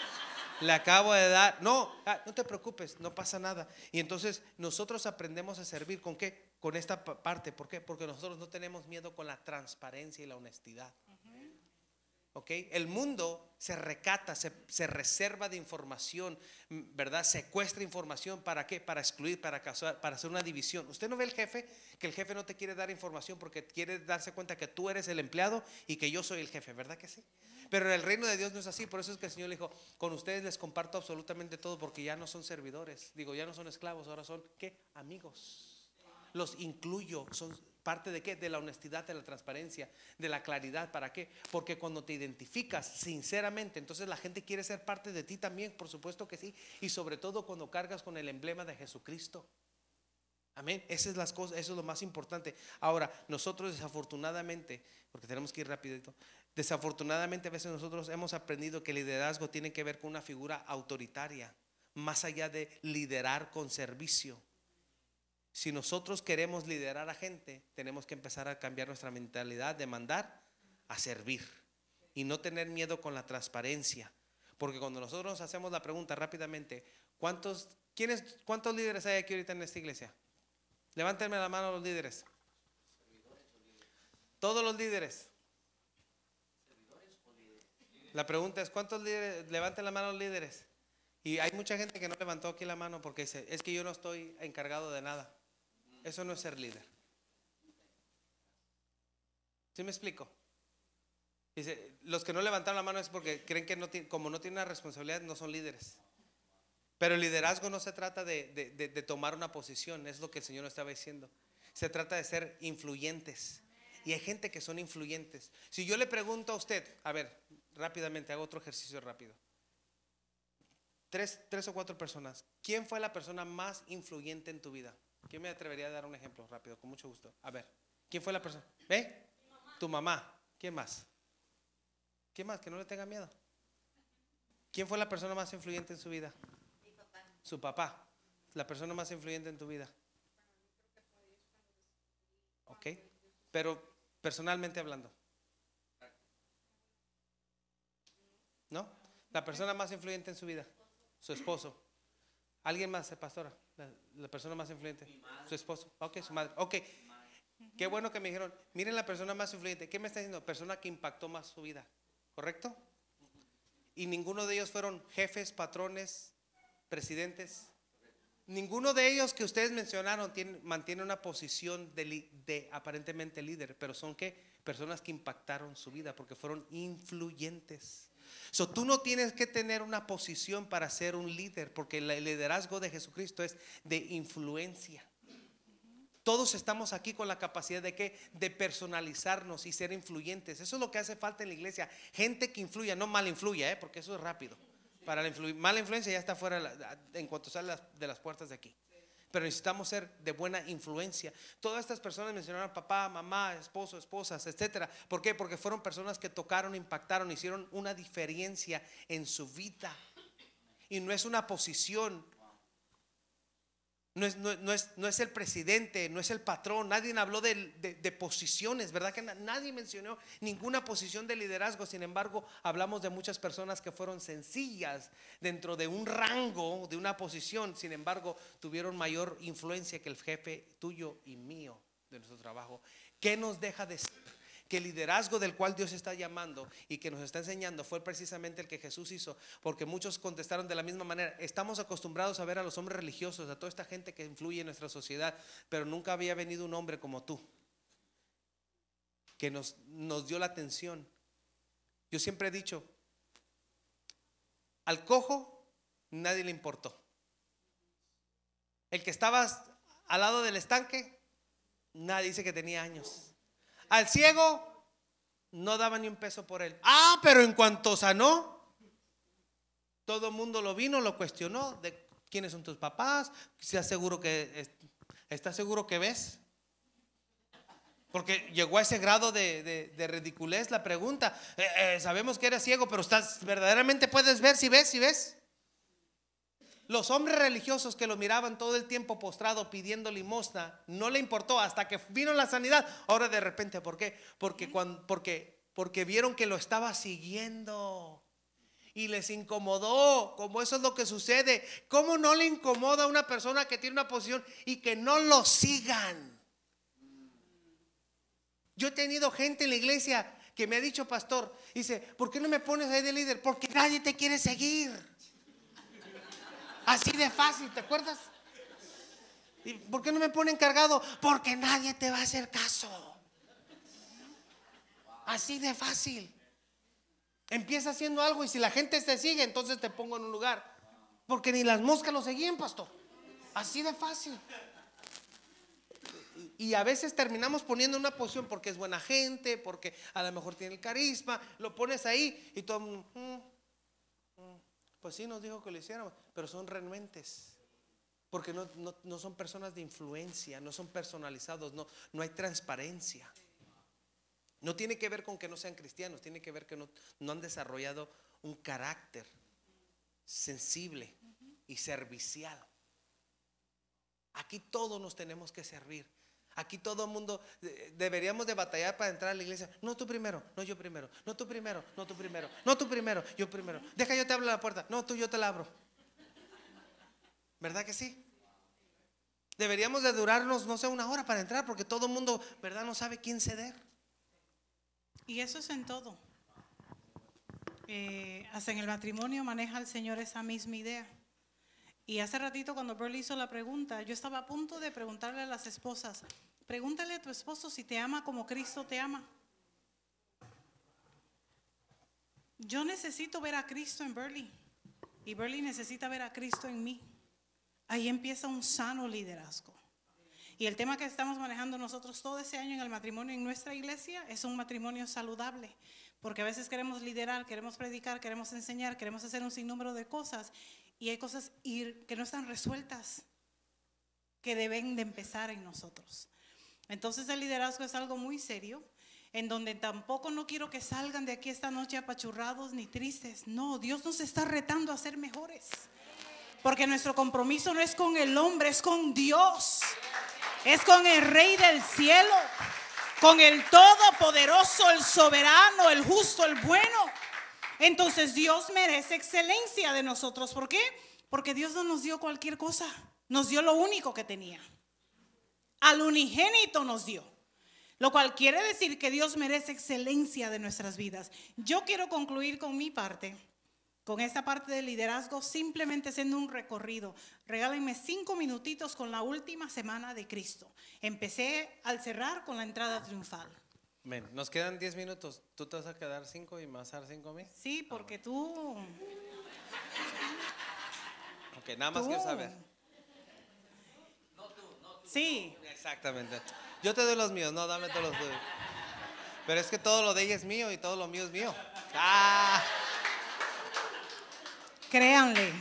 Le acabo de dar. No te preocupes, no pasa nada. Y entonces nosotros aprendemos a servir. ¿Con qué? Con esta parte. ¿Por qué? Porque nosotros no tenemos miedo con la transparencia y la honestidad. ¿Ok? El mundo se recata, se reserva de información, ¿verdad? Secuestra información. ¿Para qué? Para excluir, para hacer una división. ¿Usted no ve el jefe? Que el jefe no te quiere dar información porque quiere darse cuenta que tú eres el empleado y que yo soy el jefe, ¿verdad que sí? Pero en el reino de Dios no es así. Por eso es que el Señor le dijo, con ustedes les comparto absolutamente todo, porque ya no son servidores, ya no son esclavos, ahora son ¿qué? Amigos. Los incluyo, son parte de ¿qué? De la honestidad, de la transparencia, de la claridad. ¿Para qué? Porque cuando te identificas sinceramente, entonces la gente quiere ser parte de ti también, por supuesto que sí. Y sobre todo cuando cargas con el emblema de Jesucristo. Amén. Esas es las cosas, eso es lo más importante. Ahora, nosotros desafortunadamente, porque tenemos que ir rapidito, desafortunadamente a veces nosotros hemos aprendido que el liderazgo tiene que ver con una figura autoritaria, más allá de liderar con servicio. Si nosotros queremos liderar a gente, tenemos que empezar a cambiar nuestra mentalidad de mandar a servir y no tener miedo con la transparencia. Porque cuando nosotros nos hacemos la pregunta rápidamente, ¿cuántos líderes hay aquí ahorita en esta iglesia? Levántenme la mano los líderes. Todos los líderes. La pregunta es, ¿cuántos líderes? Levanten la mano los líderes. Y hay mucha gente que no levantó aquí la mano porque dice, es que yo no estoy encargado de nada. Eso no es ser líder. ¿Sí me explico? Dice, los que no levantaron la mano es porque creen que como no tienen una responsabilidad, no son líderes. Pero el liderazgo no se trata de tomar una posición, es lo que el Señor nos estaba diciendo. Se trata de ser influyentes. Y hay gente que son influyentes. Si yo le pregunto a usted, a ver, rápidamente, hago otro ejercicio rápido. tres o cuatro personas. ¿Quién fue la persona más influyente en tu vida? ¿Quién me atrevería a dar un ejemplo rápido? Con mucho gusto. A ver, ¿quién fue la persona? ¿Ve? Tu mamá. ¿Quién más? ¿Quién más? Que no le tenga miedo. ¿Quién fue la persona más influyente en su vida? Mi papá. Su papá. La persona más influyente en tu vida. Ok. Pero personalmente hablando. ¿No? La persona más influyente en su vida. Su esposo. ¿Alguien más, pastora? La persona más influyente. Su esposo. Ok, su madre. Ok. Qué bueno que me dijeron, miren la persona más influyente. ¿Qué me está diciendo? Persona que impactó más su vida. ¿Correcto? Y ninguno de ellos fueron jefes, patrones, presidentes. Ninguno de ellos que ustedes mencionaron mantiene una posición de aparentemente líder, pero son ¿qué? Personas que impactaron su vida porque fueron influyentes. So, tú no tienes que tener una posición para ser un líder, porque el liderazgo de Jesucristo es de influencia. Todos estamos aquí con la capacidad de ¿qué? De personalizarnos y ser influyentes. Eso es lo que hace falta en la iglesia. Gente que influya, no mal influya, porque eso es rápido. Para la mala influencia ya está fuera en cuanto sale de las puertas de aquí. Pero necesitamos ser de buena influencia. Todas estas personas mencionaron papá, mamá, esposo, esposas, etcétera. ¿Por qué? Porque fueron personas que tocaron, impactaron, hicieron una diferencia en su vida. Y no es una posición. No es el presidente, no es el patrón. Nadie habló de posiciones, ¿verdad? Que nadie mencionó ninguna posición de liderazgo. Sin embargo, hablamos de muchas personas que fueron sencillas dentro de un rango, de una posición. Sin embargo, tuvieron mayor influencia que el jefe tuyo y mío de nuestro trabajo. ¿Qué nos deja de ser? Que el liderazgo del cual Dios está llamando y que nos está enseñando fue precisamente el que Jesús hizo, porque muchos contestaron de la misma manera. Estamos acostumbrados a ver a los hombres religiosos, a toda esta gente que influye en nuestra sociedad, pero nunca había venido un hombre como tú que nos dio la atención. Yo siempre he dicho, al cojo nadie le importó. El que estaba al lado del estanque, nadie dice que tenía años. Al ciego no daba ni un peso por él. Pero en cuanto sanó, todo el mundo lo vino, lo cuestionó de quiénes son tus papás. ¿Estás seguro que ves? Porque llegó a ese grado de ridiculez la pregunta. Sabemos que eres ciego, pero verdaderamente puedes ver. Si ves. Los hombres religiosos que lo miraban todo el tiempo postrado pidiendo limosna, no le importó hasta que vino la sanidad. Ahora de repente, ¿por qué? Porque vieron que lo estaba siguiendo y les incomodó. Como eso es lo que sucede. ¿Cómo no le incomoda a una persona que tiene una posición y que no lo sigan? Yo he tenido gente en la iglesia que me ha dicho, pastor, dice, ¿por qué no me pones ahí de líder? Porque nadie te quiere seguir. Así de fácil, ¿te acuerdas? ¿Y por qué no me pone encargado? Porque nadie te va a hacer caso. Así de fácil. Empieza haciendo algo y si la gente te sigue, entonces te pongo en un lugar. Porque ni las moscas lo seguían, pastor. Así de fácil. Y a veces terminamos poniendo una posición porque es buena gente, porque a lo mejor tiene el carisma. Lo pones ahí y todo el mundo, pues sí, nos dijo que lo hiciéramos, pero son renuentes, porque no son personas de influencia, no son personalizados, no hay transparencia. No tiene que ver con que no sean cristianos, tiene que ver que no han desarrollado un carácter sensible y servicial. Aquí todos nos tenemos que servir. Aquí todo el mundo deberíamos de batallar para entrar a la iglesia. No tú primero, no yo primero. No tú primero, no tú primero. No tú primero, yo primero. Deja yo te abro la puerta. No tú, yo te la abro. ¿Verdad que sí? Deberíamos de durarnos, no sé, una hora para entrar, porque todo el mundo, ¿verdad? No sabe quién ceder. Y eso es en todo. Hasta en el matrimonio maneja el Señor esa misma idea. Y hace ratito cuando Burley hizo la pregunta, yo estaba a punto de preguntarle a las esposas, pregúntale a tu esposo si te ama como Cristo te ama. Yo necesito ver a Cristo en Burley y Burley necesita ver a Cristo en mí. Ahí empieza un sano liderazgo. Y el tema que estamos manejando nosotros todo ese año en el matrimonio en nuestra iglesia es un matrimonio saludable. Porque a veces queremos liderar, queremos predicar, queremos enseñar, queremos hacer un sinnúmero de cosas y hay cosas que no están resueltas, que deben de empezar en nosotros. Entonces el liderazgo es algo muy serio, en donde tampoco no quiero que salgan de aquí esta noche apachurrados ni tristes. No, Dios nos está retando a ser mejores, porque nuestro compromiso no es con el hombre, es con Dios, es con el Rey del cielo, con el todopoderoso, el soberano, el justo, el bueno. Entonces Dios merece excelencia de nosotros. ¿Por qué? Porque Dios no nos dio cualquier cosa, nos dio lo único que tenía. Al unigénito nos dio, lo cual quiere decir que Dios merece excelencia de nuestras vidas. Yo quiero concluir con mi parte, con esta parte del liderazgo, simplemente haciendo un recorrido. Regálenme 5 minutitos con la última semana de Cristo. Empecé al cerrar con la entrada triunfal. Ven, nos quedan 10 minutos. ¿Tú te vas a quedar 5 y me vas a dar 5 a mí? Sí, porque tú... Ok, nada más quiero saber. Sí. Exactamente. Yo te doy los míos, no, dame todos los tuyos. Pero es que todo lo de ella es mío y todo lo mío es mío. ¡Ah! Créanle.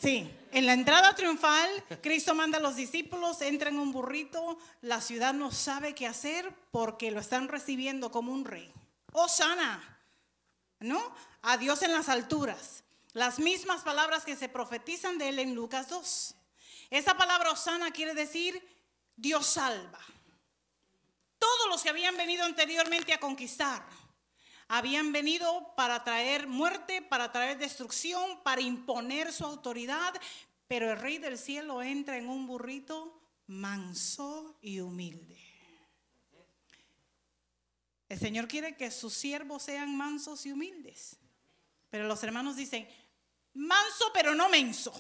Sí, en la entrada triunfal, Cristo manda a los discípulos, entra en un burrito, la ciudad no sabe qué hacer porque lo están recibiendo como un rey. Hosana, ¿no? A Dios en las alturas. Las mismas palabras que se profetizan de él en Lucas 2. Esa palabra hosana quiere decir Dios salva. Todos los que habían venido anteriormente a conquistar habían venido para traer muerte, para traer destrucción, para imponer su autoridad, pero el Rey del cielo entra en un burrito manso y humilde. El Señor quiere que sus siervos sean mansos y humildes, pero los hermanos dicen manso pero no menso.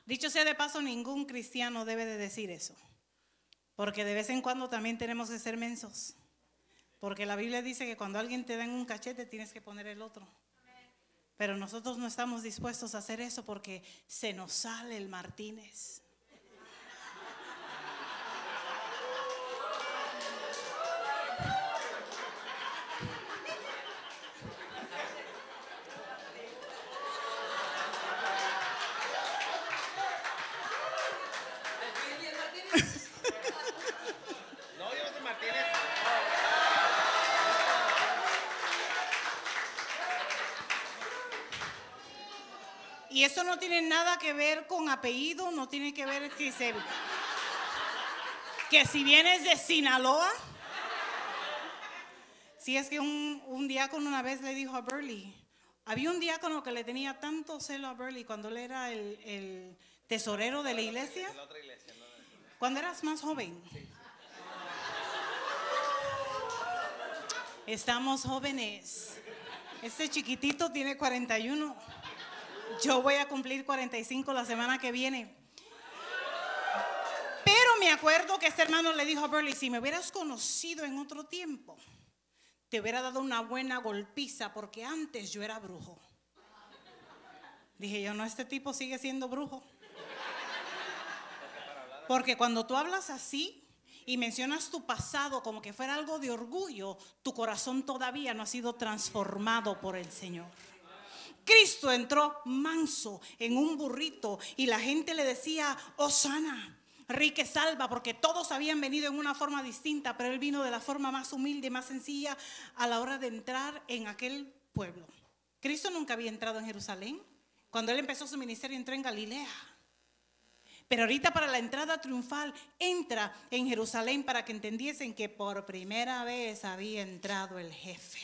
Dicho sea de paso, ningún cristiano debe de decir eso, porque de vez en cuando también tenemos que ser mensos. Porque la Biblia dice que cuando alguien te da en un cachete tienes que poner el otro. Pero nosotros no estamos dispuestos a hacer eso porque se nos sale el Martínez. Y eso no tiene nada que ver con apellido, no tiene que ver que si vienes de Sinaloa. Si es que un diácono una vez le dijo a Burley, había un diácono que le tenía tanto celo a Burley cuando él era el tesorero de la iglesia. Cuando eras más joven. Estamos jóvenes. Este chiquitito tiene 41. Yo voy a cumplir 45 la semana que viene. Pero me acuerdo que este hermano le dijo a Burley, si me hubieras conocido en otro tiempo, te hubiera dado una buena golpiza porque antes yo era brujo. Dije yo, no, este tipo sigue siendo brujo. Porque cuando tú hablas así y mencionas tu pasado como que fuera algo de orgullo, tu corazón todavía no ha sido transformado por el Señor. Cristo entró manso en un burrito y la gente le decía, hosana, Rey que salva, porque todos habían venido en una forma distinta, pero él vino de la forma más humilde, más sencilla a la hora de entrar en aquel pueblo. Cristo nunca había entrado en Jerusalén. Cuando él empezó su ministerio entró en Galilea. Pero ahorita para la entrada triunfal entra en Jerusalén para que entendiesen que por primera vez había entrado el jefe.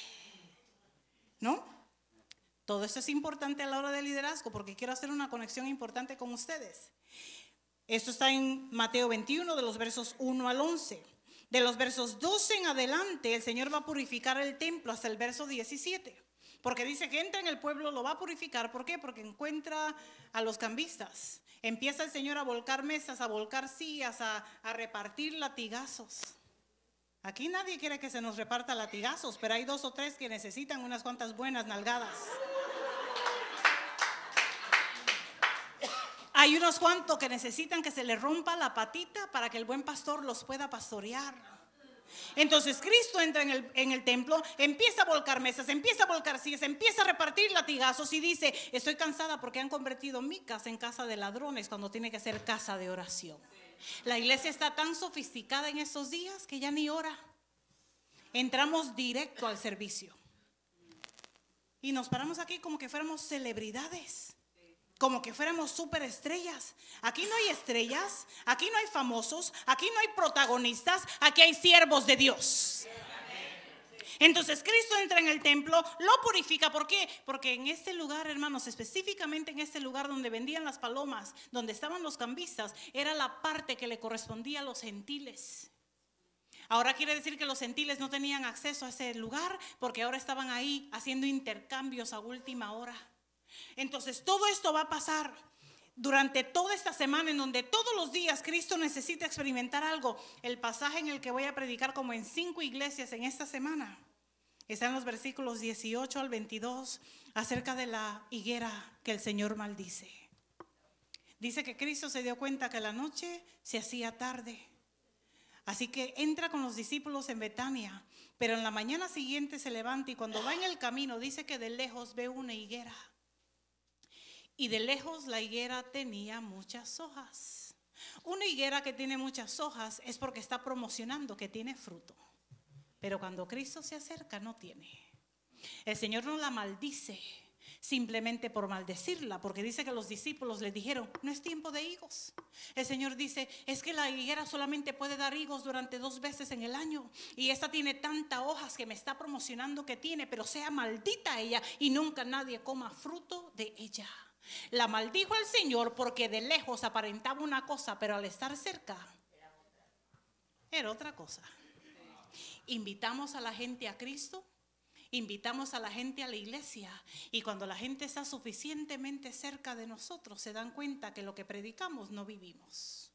¿No? Todo esto es importante a la hora del liderazgo porque quiero hacer una conexión importante con ustedes. Esto está en Mateo 21 de los versos 1 al 11. De los versos 12 en adelante el Señor va a purificar el templo hasta el verso 17. Porque dice que entra en el pueblo, lo va a purificar. ¿Por qué? Porque encuentra a los cambistas. Empieza el Señor a volcar mesas, a volcar sillas, a repartir latigazos. Aquí nadie quiere que se nos reparta latigazos, pero hay 2 o 3 que necesitan unas cuantas buenas nalgadas. Hay unos cuantos que necesitan que se les rompa la patita para que el buen pastor los pueda pastorear. Entonces Cristo entra en el templo, empieza a volcar mesas, empieza a volcar sillas, empieza a repartir latigazos y dice: estoy cansada porque han convertido mi casa en casa de ladrones cuando tiene que ser casa de oración. La iglesia está tan sofisticada en estos días que ya ni ora. Entramos directo al servicio y nos paramos aquí como que fuéramos celebridades, como que fuéramos superestrellas. Aquí no hay estrellas, aquí no hay famosos, aquí no hay protagonistas, aquí hay siervos de Dios. Entonces Cristo entra en el templo, lo purifica. ¿Por qué? Porque en este lugar, hermanos, específicamente en este lugar donde vendían las palomas, donde estaban los cambistas, era la parte que le correspondía a los gentiles. Ahora quiere decir que los gentiles no tenían acceso a ese lugar porque ahora estaban ahí haciendo intercambios a última hora. Entonces todo esto va a pasar durante toda esta semana, en donde todos los días Cristo necesita experimentar algo. El pasaje en el que voy a predicar como en 5 iglesias en esta semana está en los versículos 18 al 22 acerca de la higuera que el Señor maldice. Dice que Cristo se dio cuenta que la noche se hacía tarde, así que entra con los discípulos en Betania, pero en la mañana siguiente se levanta y cuando va en el camino dice que de lejos ve una higuera. Y de lejos la higuera tenía muchas hojas. Una higuera que tiene muchas hojas es porque está promocionando que tiene fruto. Pero cuando Cristo se acerca no tiene. El Señor no la maldice simplemente por maldecirla, porque dice que los discípulos le dijeron: no es tiempo de higos. El Señor dice: es que la higuera solamente puede dar higos durante 2 veces en el año, y esta tiene tantas hojas que me está promocionando que tiene, pero sea maldita ella y nunca nadie coma fruto de ella. La maldijo el Señor porque de lejos aparentaba una cosa, pero al estar cerca era otra cosa. Invitamos a la gente a Cristo, invitamos a la gente a la iglesia, y cuando la gente está suficientemente cerca de nosotros se dan cuenta que lo que predicamos no vivimos.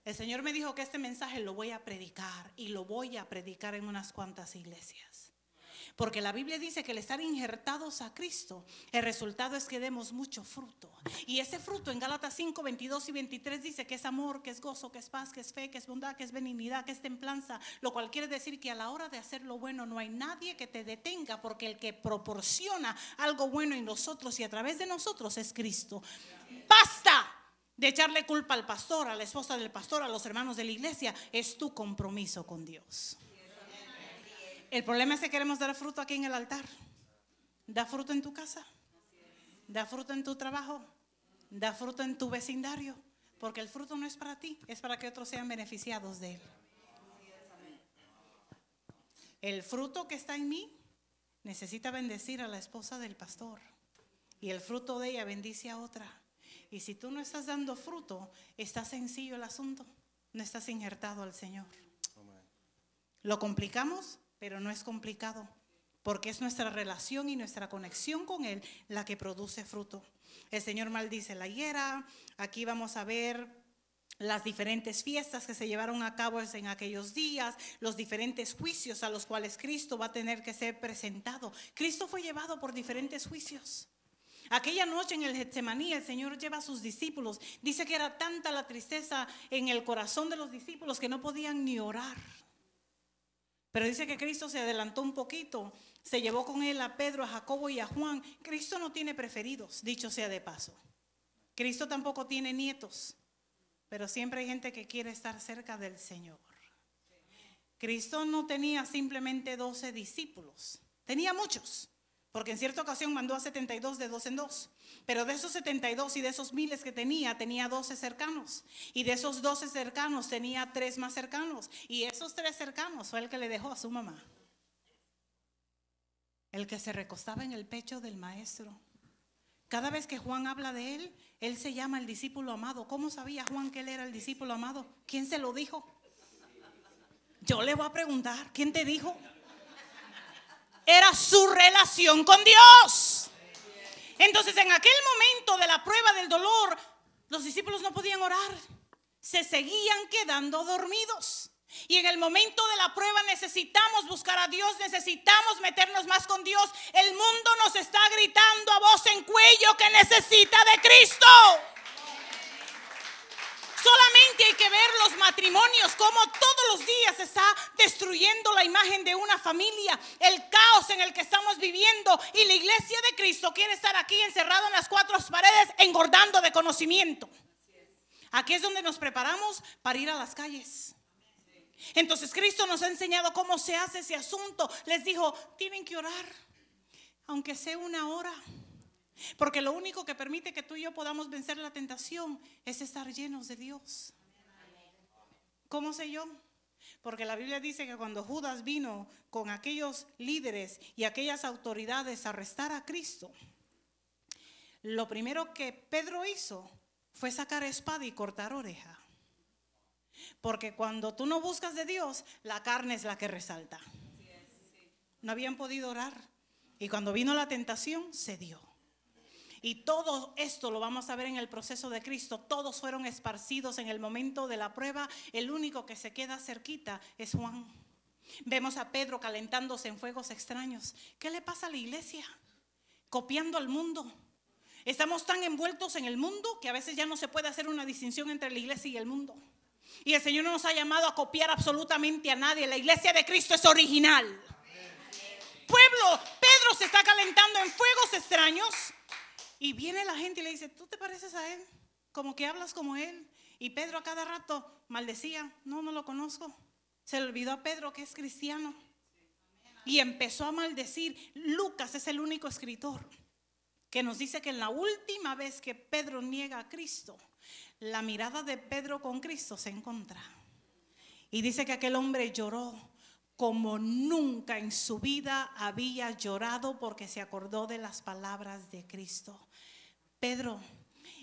El Señor me dijo que este mensaje lo voy a predicar, y lo voy a predicar en unas cuantas iglesias. Porque la Biblia dice que al estar injertados a Cristo, el resultado es que demos mucho fruto. Y ese fruto en Gálatas 5, 22 y 23 dice que es amor, que es gozo, que es paz, que es fe, que es bondad, que es benignidad, que es templanza. Lo cual quiere decir que a la hora de hacer lo bueno no hay nadie que te detenga, porque el que proporciona algo bueno en nosotros y a través de nosotros es Cristo. Basta de echarle culpa al pastor, a la esposa del pastor, a los hermanos de la iglesia. Es tu compromiso con Dios. El problema es que queremos dar fruto aquí en el altar. Da fruto en tu casa, da fruto en tu trabajo, da fruto en tu vecindario, porque el fruto no es para ti, es para que otros sean beneficiados de él. El fruto que está en mí necesita bendecir a la esposa del pastor, y el fruto de ella bendice a otra. Y si tú no estás dando fruto, está sencillo el asunto, no estás injertado al Señor. Lo complicamos, pero no es complicado, porque es nuestra relación y nuestra conexión con Él la que produce fruto. El Señor maldice la higuera. Aquí vamos a ver las diferentes fiestas que se llevaron a cabo en aquellos días, los diferentes juicios a los cuales Cristo va a tener que ser presentado. Cristo fue llevado por diferentes juicios. Aquella noche en el Getsemaní el Señor lleva a sus discípulos. Dice que era tanta la tristeza en el corazón de los discípulos que no podían ni orar. Pero dice que Cristo se adelantó un poquito, se llevó con él a Pedro, a Jacobo y a Juan. Cristo no tiene preferidos, dicho sea de paso. Cristo tampoco tiene nietos, pero siempre hay gente que quiere estar cerca del Señor. Cristo no tenía simplemente 12 discípulos, tenía muchos, porque en cierta ocasión mandó a 72 de 2 en 2. Pero de esos 72 y de esos miles que tenía 12 cercanos. Y de esos 12 cercanos tenía 3 más cercanos. Y esos 3 cercanos fue el que le dejó a su mamá. El que se recostaba en el pecho del maestro. Cada vez que Juan habla de él, él se llama el discípulo amado. ¿Cómo sabía Juan que él era el discípulo amado? ¿Quién se lo dijo? Yo le voy a preguntar, ¿quién te dijo? Era su relación con Dios. Entonces en aquel momento de la prueba del dolor, los discípulos no podían orar, se seguían quedando dormidos. Y en el momento de la prueba necesitamos buscar a Dios, necesitamos meternos más con Dios. El mundo nos está gritando a voz en cuello que necesita de Cristo. Solamente hay que ver los matrimonios, como todos los días se está destruyendo la imagen de una familia, el caos en el que estamos viviendo, y la iglesia de Cristo quiere estar aquí encerrado en las cuatro paredes, engordando de conocimiento. Aquí es donde nos preparamos para ir a las calles. Entonces Cristo nos ha enseñado cómo se hace ese asunto. Les dijo, tienen que orar, aunque sea 1 hora. Porque lo único que permite que tú y yo podamos vencer la tentación es estar llenos de Dios. ¿Cómo sé yo? Porque la Biblia dice que cuando Judas vino con aquellos líderes y aquellas autoridades a arrestar a Cristo, lo primero que Pedro hizo fue sacar espada y cortar oreja. Porque cuando tú no buscas de Dios, la carne es la que resalta. No habían podido orar, y cuando vino la tentación, se dio. Y todo esto lo vamos a ver en el proceso de Cristo. Todos fueron esparcidos en el momento de la prueba. El único que se queda cerquita es Juan. Vemos a Pedro calentándose en fuegos extraños. ¿Qué le pasa a la iglesia? Copiando al mundo. Estamos tan envueltos en el mundo que a veces ya no se puede hacer una distinción entre la iglesia y el mundo. Y el Señor no nos ha llamado a copiar absolutamente a nadie. La iglesia de Cristo es original. Pueblo, Pedro se está calentando en fuegos extraños. Y viene la gente y le dice, ¿tú te pareces a él? Como que hablas como él. Y Pedro a cada rato maldecía, no lo conozco. Se le olvidó a Pedro que es cristiano. Y empezó a maldecir. Lucas es el único escritor que nos dice que en la última vez que Pedro niega a Cristo, la mirada de Pedro con Cristo se encontra. Y dice que aquel hombre lloró como nunca en su vida había llorado, porque se acordó de las palabras de Cristo. Pedro,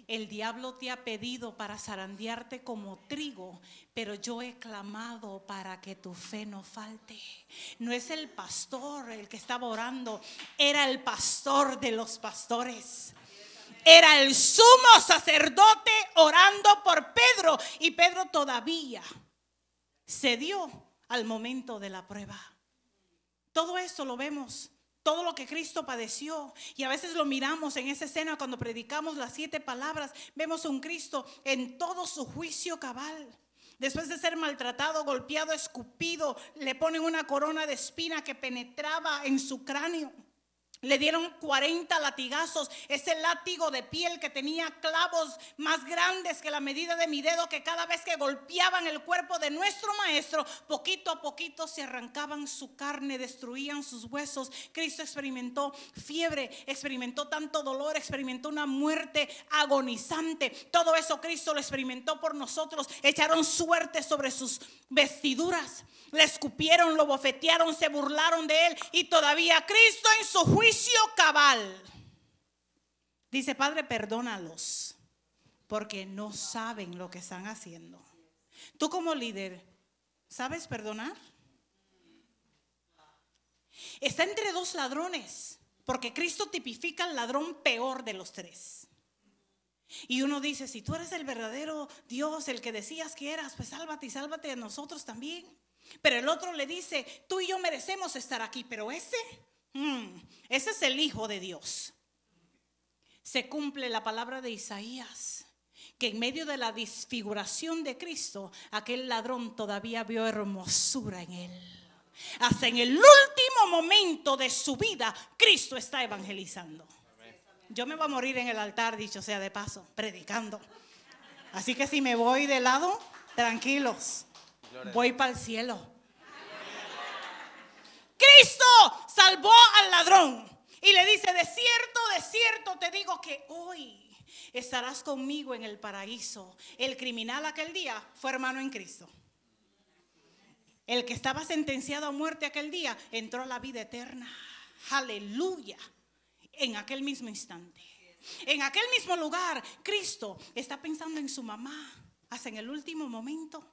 el diablo te ha pedido para zarandearte como trigo, pero yo he clamado para que tu fe no falte. No es el pastor el que estaba orando, era el pastor de los pastores. Era el sumo sacerdote orando por Pedro, y Pedro todavía cedió al momento de la prueba. Todo esto lo vemos, todo lo que Cristo padeció, y a veces lo miramos en esa escena cuando predicamos las 7 palabras. Vemos un Cristo en todo su juicio cabal. Después de ser maltratado, golpeado, escupido, le ponen una corona de espina que penetraba en su cráneo. Le dieron 40 latigazos, ese látigo de piel que tenía clavos más grandes que la medida de mi dedo, que cada vez que golpeaban el cuerpo de nuestro maestro, poquito a poquito se arrancaban su carne, destruían sus huesos. Cristo experimentó fiebre, experimentó tanto dolor, experimentó una muerte agonizante. Todo eso Cristo lo experimentó por nosotros. Echaron suerte sobre sus vestiduras, le escupieron, lo bofetearon, se burlaron de él, y todavía Cristo en su juicio cabal dice: Padre, perdónalos, porque no saben lo que están haciendo. Tú como líder, ¿sabes perdonar? Está entre 2 ladrones, porque Cristo tipifica al ladrón peor de los 3. Y uno dice: si tú eres el verdadero Dios, el que decías que eras, pues sálvate y sálvate de nosotros también. Pero el otro le dice: tú y yo merecemos estar aquí, pero ese es el Hijo de Dios. Se cumple la palabra de Isaías, que en medio de la desfiguración de Cristo, aquel ladrón todavía vio hermosura en él. Hasta en el último momento de su vida, Cristo está evangelizando. Yo me voy a morir en el altar, dicho sea de paso, predicando. Así que si me voy de lado, tranquilos, voy para el cielo. Cristo salvó al ladrón y le dice: de cierto te digo que hoy estarás conmigo en el paraíso. El criminal aquel día fue hermano en Cristo. El que estaba sentenciado a muerte aquel día entró a la vida eterna. Aleluya. En aquel mismo instante, en aquel mismo lugar, Cristo está pensando en su mamá hasta en el último momento.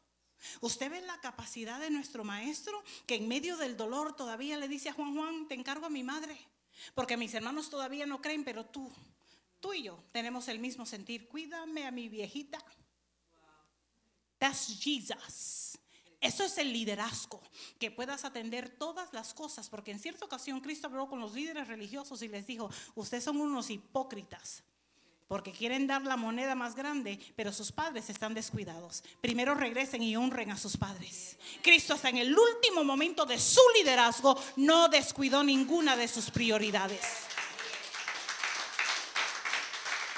Usted ve la capacidad de nuestro maestro, que en medio del dolor todavía le dice a Juan: te encargo a mi madre, porque mis hermanos todavía no creen, pero tú y yo tenemos el mismo sentir. Cuídame a mi viejita. That's Jesus. Eso es el liderazgo, que puedas atender todas las cosas, porque en cierta ocasión Cristo habló con los líderes religiosos y les dijo: ustedes son unos hipócritas, porque quieren dar la moneda más grande, pero sus padres están descuidados. Primero regresen y honren a sus padres. Cristo hasta en el último momento de su liderazgo no descuidó ninguna de sus prioridades.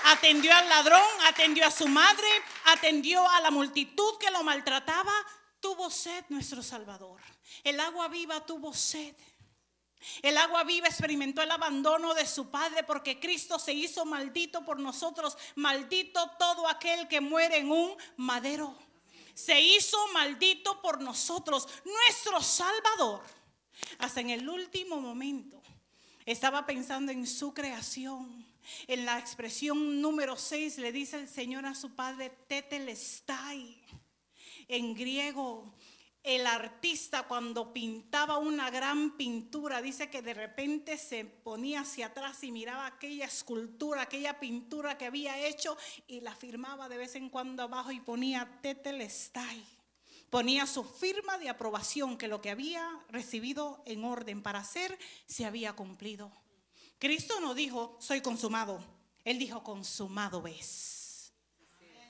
Atendió al ladrón, atendió a su madre, atendió a la multitud que lo maltrataba. Tuvo sed nuestro Salvador. El agua viva tuvo sed. El agua viva experimentó el abandono de su padre porque Cristo se hizo maldito por nosotros. Maldito todo aquel que muere en un madero. Se hizo maldito por nosotros, nuestro Salvador. Hasta en el último momento estaba pensando en su creación. En la expresión número 6 le dice el Señor a su padre, tetelestai. En griego, el artista cuando pintaba una gran pintura, dice que de repente se ponía hacia atrás y miraba aquella escultura, aquella pintura que había hecho y la firmaba de vez en cuando abajo y ponía tetelestai. Ponía su firma de aprobación que lo que había recibido en orden para hacer se había cumplido. Cristo no dijo, soy consumado. Él dijo, consumado es.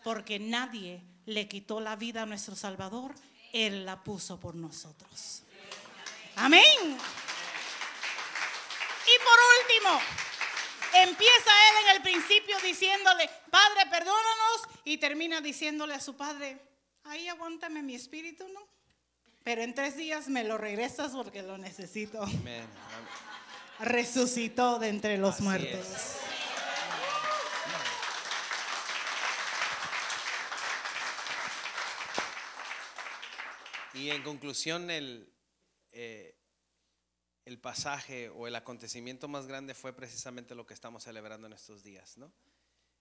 Porque nadie le quitó la vida a nuestro Salvador. Él la puso por nosotros. Amén. Y por último, empieza él en el principio diciéndole, Padre, perdónanos. Y termina diciéndole a su padre, ahí aguántame mi espíritu, ¿no? Pero en 3 días me lo regresas porque lo necesito. Amén. Resucitó de entre los muertos. Es. Y en conclusión, el pasaje o el acontecimiento más grande fue precisamente lo que estamos celebrando en estos días, ¿no?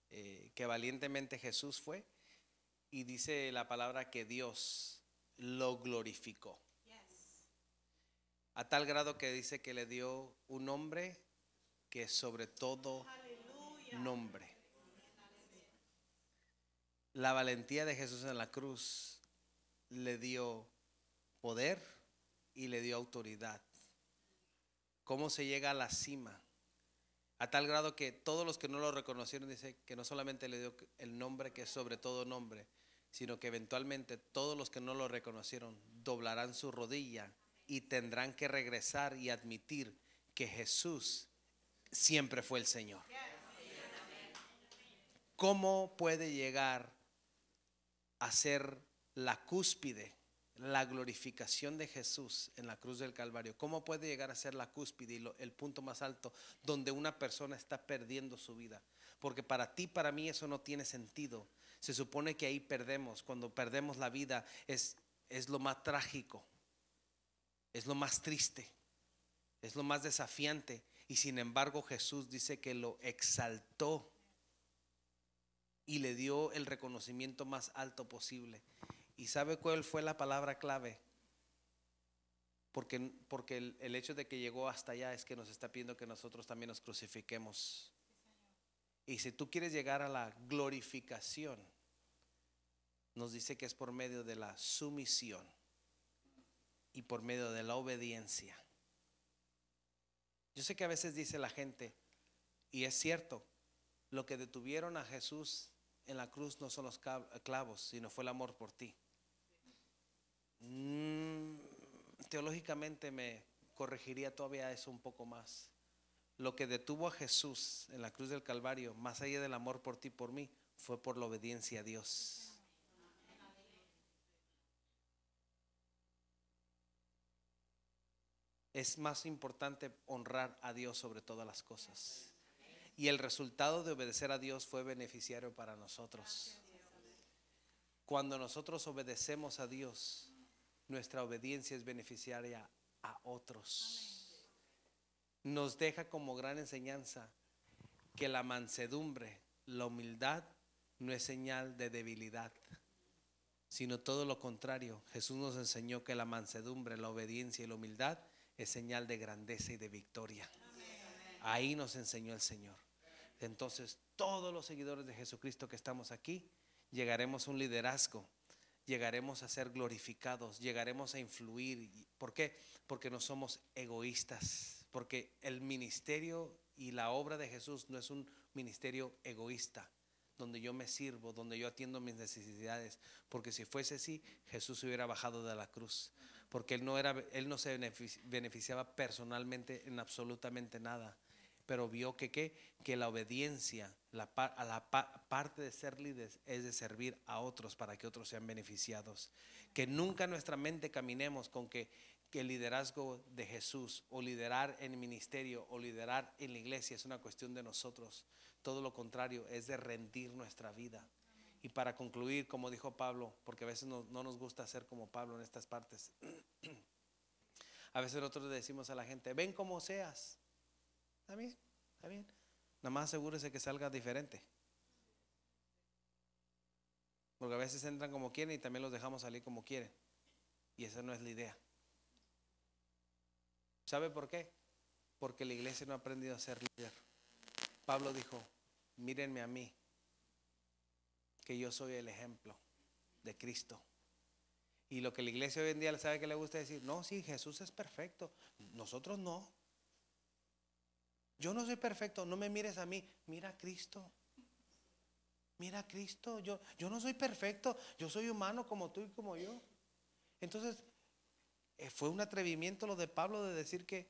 Que valientemente Jesús fue y dice la palabra que Dios lo glorificó. A tal grado que dice que le dio un nombre que es sobre todo nombre. La valentía de Jesús en la cruz le dio poder y le dio autoridad. ¿Cómo se llega a la cima? A tal grado que todos los que no lo reconocieron, dice que no solamente le dio el nombre que es sobre todo nombre, sino que eventualmente todos los que no lo reconocieron doblarán su rodilla y tendrán que regresar y admitir que Jesús siempre fue el Señor. ¿Cómo puede llegar a ser la cúspide, la glorificación de Jesús en la cruz del Calvario? ¿Cómo puede llegar a ser la cúspide y el punto más alto donde una persona está perdiendo su vida? Porque para ti, para mí eso no tiene sentido. Se supone que ahí perdemos. Cuando perdemos la vida es lo más trágico. Es lo más triste, es lo más desafiante. Y sin embargo Jesús dice que lo exaltó y le dio el reconocimiento más alto posible. ¿Y sabe cuál fue la palabra clave? Porque el hecho de que llegó hasta allá es que nos está pidiendo que nosotros también nos crucifiquemos. Y si tú quieres llegar a la glorificación, nos dice que es por medio de la sumisión y por medio de la obediencia. Yo sé que a veces dice la gente, y es cierto, lo que detuvieron a Jesús en la cruz no son los clavos, sino fue el amor por ti. Teológicamente me corregiría todavía eso un poco más. Lo que detuvo a Jesús en la cruz del Calvario, más allá del amor por ti y por mí, fue por la obediencia a Dios. Es más importante honrar a Dios sobre todas las cosas. Y el resultado de obedecer a Dios fue beneficiario para nosotros. Cuando nosotros obedecemos a Dios, nuestra obediencia es beneficiaria a otros. Nos deja como gran enseñanza que la mansedumbre, la humildad, no es señal de debilidad, sino todo lo contrario. Jesús nos enseñó que la mansedumbre, la obediencia y la humildad es señal de grandeza y de victoria. Ahí nos enseñó el Señor. Entonces todos los seguidores de Jesucristo que estamos aquí llegaremos a un liderazgo, llegaremos a ser glorificados, llegaremos a influir. ¿Por qué? Porque no somos egoístas, porque el ministerio y la obra de Jesús no es un ministerio egoísta, donde yo me sirvo, donde yo atiendo mis necesidades, porque si fuese así, Jesús se hubiera bajado de la cruz, porque él no se beneficiaba personalmente en absolutamente nada, pero vio que la obediencia, parte de ser líderes es de servir a otros para que otros sean beneficiados. Que nunca en nuestra mente caminemos con que el liderazgo de Jesús o liderar en el ministerio o liderar en la iglesia es una cuestión de nosotros. Todo lo contrario, es de rendir nuestra vida. Y para concluir, como dijo Pablo, porque a veces no nos gusta ser como Pablo en estas partes. A veces nosotros le decimos a la gente, ven como seas. Está bien, está bien. Nada más asegúrese que salga diferente. Porque a veces entran como quieren y también los dejamos salir como quieren. Y esa no es la idea. ¿Sabe por qué? Porque la iglesia no ha aprendido a ser líder. Pablo dijo, mírenme a mí, que yo soy el ejemplo de Cristo. Y lo que la iglesia hoy en día sabe que le gusta decir, no, sí, Jesús es perfecto, nosotros no. Yo no soy perfecto, no me mires a mí, mira a Cristo. Mira a Cristo, yo no soy perfecto, yo soy humano como tú y como yo. Entonces, fue un atrevimiento lo de Pablo de decir que,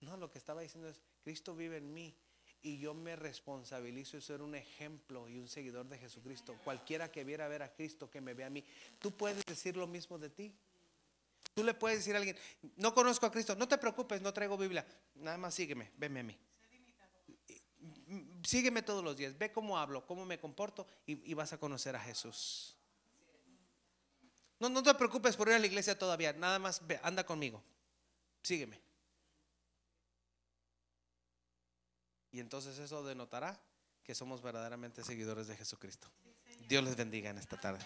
no, lo que estaba diciendo es, Cristo vive en mí y yo me responsabilizo de ser un ejemplo y un seguidor de Jesucristo. Cualquiera que viera ver a Cristo, que me vea a mí. Tú puedes decir lo mismo de ti. Tú le puedes decir a alguien, no conozco a Cristo, no te preocupes, no traigo Biblia, nada más sígueme, venme a mí. Sígueme todos los días, ve cómo hablo, cómo me comporto y vas a conocer a Jesús. No te preocupes por ir a la iglesia todavía, nada más ve, anda conmigo, sígueme. Y entonces eso denotará que somos verdaderamente seguidores de Jesucristo. Dios les bendiga en esta tarde.